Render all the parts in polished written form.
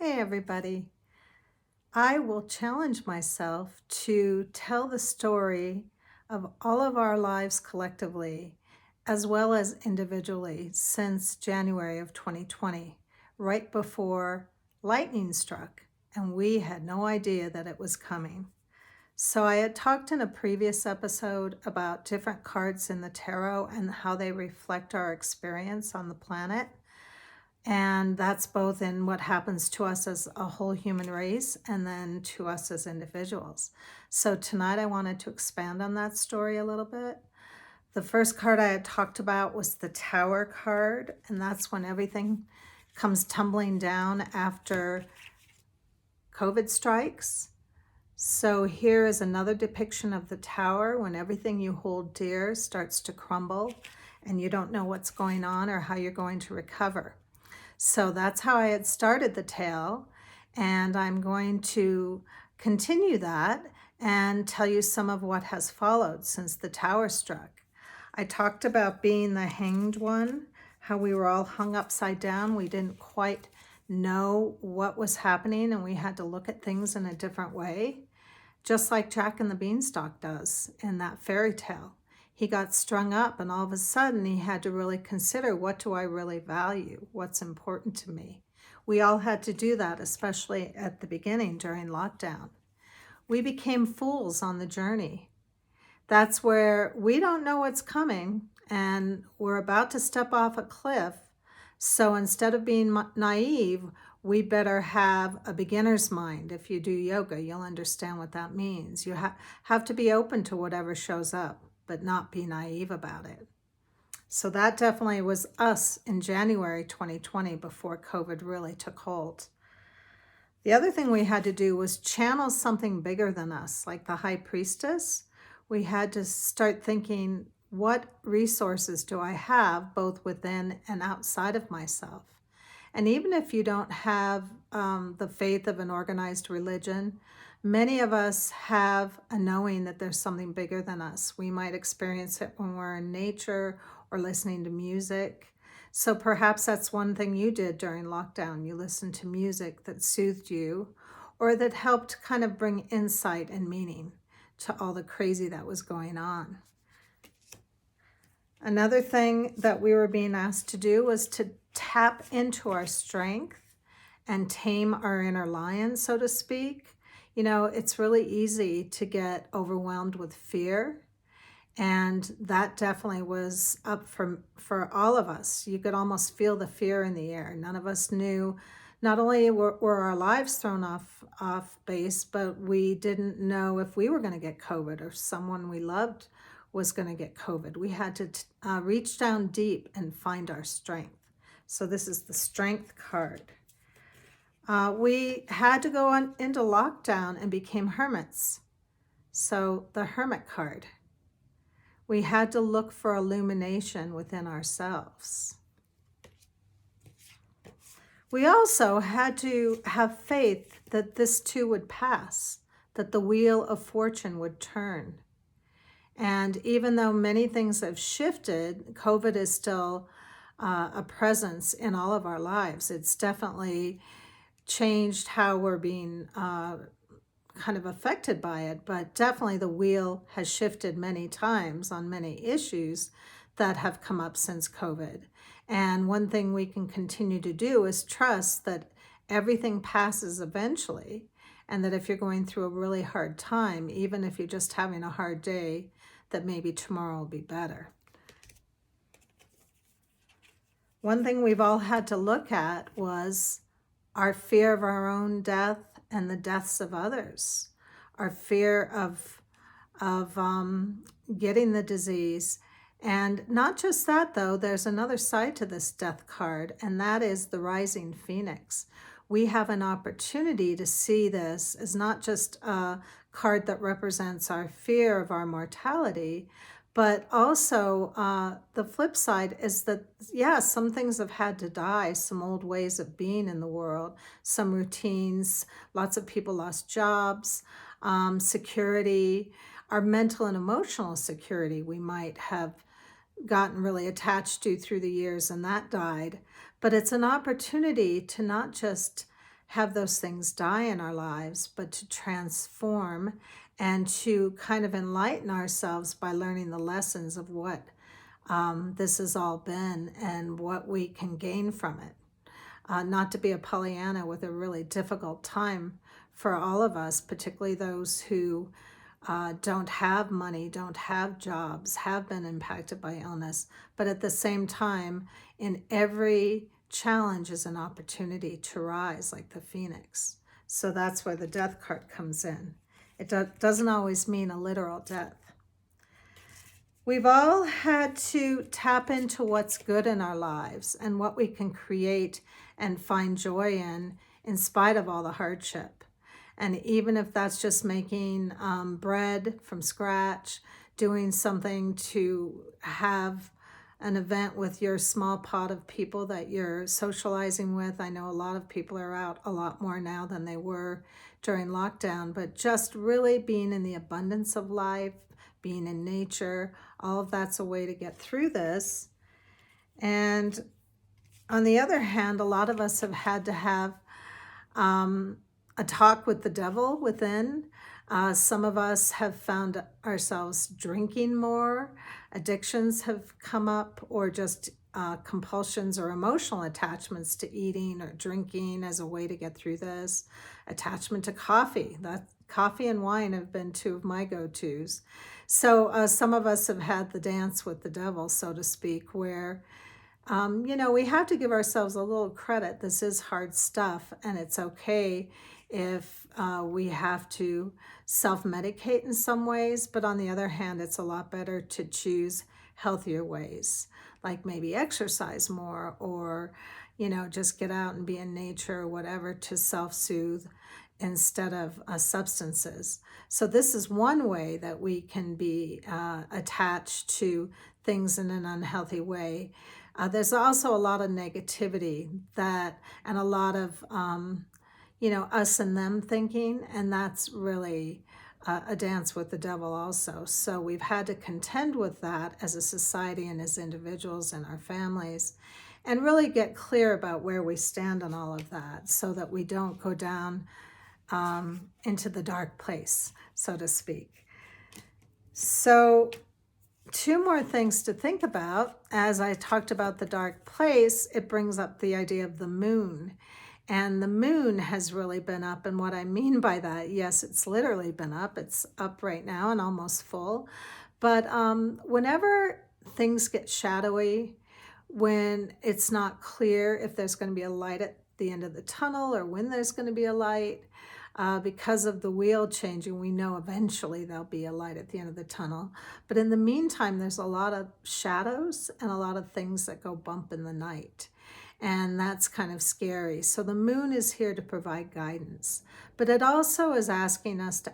Hey, everybody. I will challenge myself to tell the story of all of our lives collectively, as well as individually, since January of 2020, right before lightning struck, and we had no idea that it was coming. So, I had talked in a previous episode about different cards in the tarot and how they reflect our experience on the planet. And that's both in what happens to us as a whole human race and then to us as individuals. So tonight I wanted to expand on that story a little bit. The first card I had talked about was the Tower card, and that's when everything comes tumbling down after COVID strikes. So here is another depiction of the tower when everything you hold dear starts to crumble and you don't know what's going on or how you're going to recover. So that's how I had started the tale, and I'm going to continue that and tell you some of what has followed since the tower struck. I talked about being the hanged one, how we were all hung upside down. We didn't quite know what was happening, and we had to look at things in a different way, just like Jack and the Beanstalk does in that fairy tale. He got strung up, and all of a sudden he had to really consider, what do I really value? What's important to me? We all had to do that, especially at the beginning during lockdown. We became fools on the journey. That's where we don't know what's coming and we're about to step off a cliff. So instead of being naive, we better have a beginner's mind. If you do yoga, you'll understand what that means. You have to be open to whatever shows up, but not be naive about it. So that definitely was us in January 2020 before COVID really took hold. The other thing we had to do was channel something bigger than us, like the high priestess. We had to start thinking, what resources do I have both within and outside of myself? And even if you don't have the faith of an organized religion, many of us have a knowing that there's something bigger than us. We might experience it when we're in nature or listening to music. So perhaps that's one thing you did during lockdown. You listened to music that soothed you or that helped kind of bring insight and meaning to all the crazy that was going on. Another thing that we were being asked to do was to tap into our strength and tame our inner lion, so to speak. You know, it's really easy to get overwhelmed with fear. And that definitely was up for all of us. You could almost feel the fear in the air. None of us knew, not only were our lives thrown off base, but we didn't know if we were going to get COVID or someone we loved was going to get COVID. We had to reach down deep and find our strength. So this is the Strength card. We had to go into lockdown and became hermits. So the Hermit card. We had to look for illumination within ourselves. We also had to have faith that this too would pass, that the wheel of fortune would turn. And even though many things have shifted, COVID is still a presence in all of our lives. It's definitely changed how we're being kind of affected by it, but definitely the wheel has shifted many times on many issues that have come up since COVID. And one thing we can continue to do is trust that everything passes eventually, and that if you're going through a really hard time, even if you're just having a hard day, that maybe tomorrow will be better. One thing we've all had to look at was our fear of our own death and the deaths of others, our fear of getting the disease. And not just that, though, there's another side to this death card, and that is the rising phoenix. We have an opportunity to see this as not just a card that represents our fear of our mortality, but also the flip side is that, yeah, some things have had to die, some old ways of being in the world, some routines, lots of people lost jobs, security, our mental and emotional security we might have gotten really attached to through the years, and that died. But it's an opportunity to not just have those things die in our lives, but to transform and to kind of enlighten ourselves by learning the lessons of what this has all been and what we can gain from it. Not to be a Pollyanna with a really difficult time for all of us, particularly those who don't have money, don't have jobs, have been impacted by illness. But at the same time, in every challenge is an opportunity to rise like the phoenix. So that's where the death card comes in. It doesn't always mean a literal death. We've all had to tap into what's good in our lives and what we can create and find joy in spite of all the hardship. And even if that's just making bread from scratch, doing something to have an event with your small pot of people that you're socializing with. I know a lot of people are out a lot more now than they were during lockdown, but just really being in the abundance of life, being in nature, all of that's a way to get through this. And on the other hand, a lot of us have had to have a talk with the devil within. Some of us have found ourselves drinking more. Addictions have come up, or just compulsions or emotional attachments to eating or drinking as a way to get through this. Attachment to coffee. Coffee and wine have been two of my go-tos. So some of us have had the dance with the devil, so to speak, where we have to give ourselves a little credit. This is hard stuff, and it's okay if we have to self-medicate in some ways, but on the other hand, it's a lot better to choose healthier ways, like maybe exercise more, or just get out and be in nature or whatever to self-soothe instead of substances. So this is one way that we can be attached to things in an unhealthy way. There's also a lot of negativity and a lot of us and them thinking, and that's really a dance with the devil also. So we've had to contend with that as a society and as individuals and our families, and really get clear about where we stand on all of that, so that we don't go down into the dark place, so to speak. So two more things to think about. As I talked about the dark place, it brings up the idea of the moon. And the moon has really been up. And what I mean by that, yes, it's literally been up. It's up right now and almost full. But whenever things get shadowy, when it's not clear if there's going to be a light at the end of the tunnel or when there's going to be a light, because of the wheel changing, we know eventually there'll be a light at the end of the tunnel. But in the meantime, there's a lot of shadows and a lot of things that go bump in the night. And that's kind of scary. So the moon is here to provide guidance. But it also is asking us to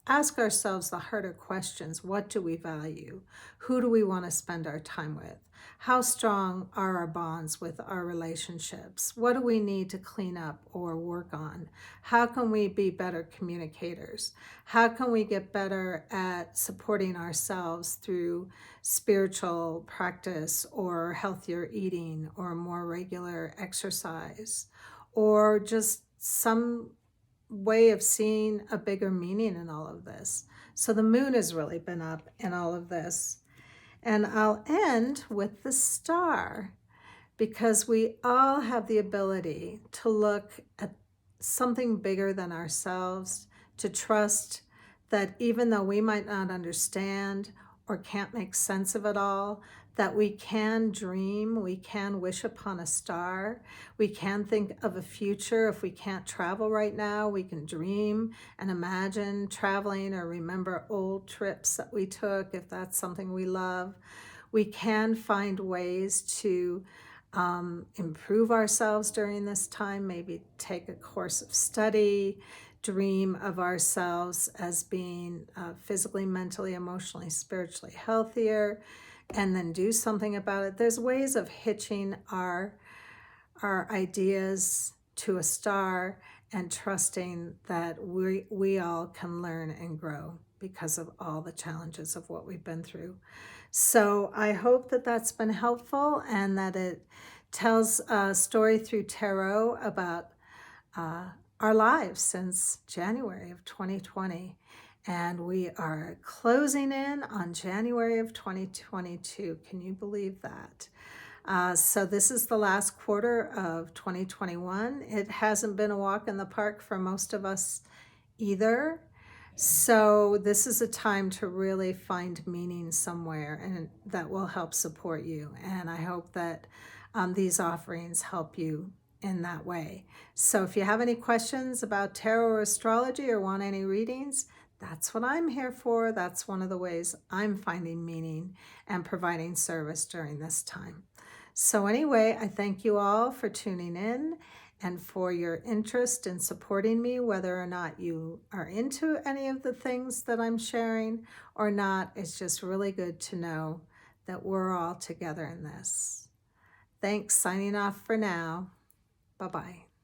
ask ourselves the harder questions. What do we value? Who do we want to spend our time with? How strong are our bonds with our relationships? What do we need to clean up or work on? How can we be better communicators? How can we get better at supporting ourselves through spiritual practice or healthier eating or more regular exercise, or just some way of seeing a bigger meaning in all of this? So the moon has really been up in all of this. And I'll end with the star, because we all have the ability to look at something bigger than ourselves, to trust that even though we might not understand or can't make sense of it all, that we can dream, we can wish upon a star, we can think of a future. If we can't travel right now, we can dream and imagine traveling, or remember old trips that we took, if that's something we love. We can find ways to improve ourselves during this time, maybe take a course of study, dream of ourselves as being physically, mentally, emotionally, spiritually healthier, and then do something about it. There's ways of hitching our ideas to a star and trusting that we all can learn and grow because of all the challenges of what we've been through. So I hope that that's been helpful, and that it tells a story through tarot about our lives since January of 2020. And we are closing in on January of 2022. Can you believe that? So this is the last quarter of 2021. It hasn't been a walk in the park for most of us either. So this is a time to really find meaning somewhere, and that will help support you. And I hope that these offerings help you in that way. So if you have any questions about tarot or astrology or want any readings, that's what I'm here for. That's one of the ways I'm finding meaning and providing service during this time. So anyway, I thank you all for tuning in and for your interest in supporting me, whether or not you are into any of the things that I'm sharing or not. It's just really good to know that we're all together in this. Thanks. Signing off for now. Bye-bye.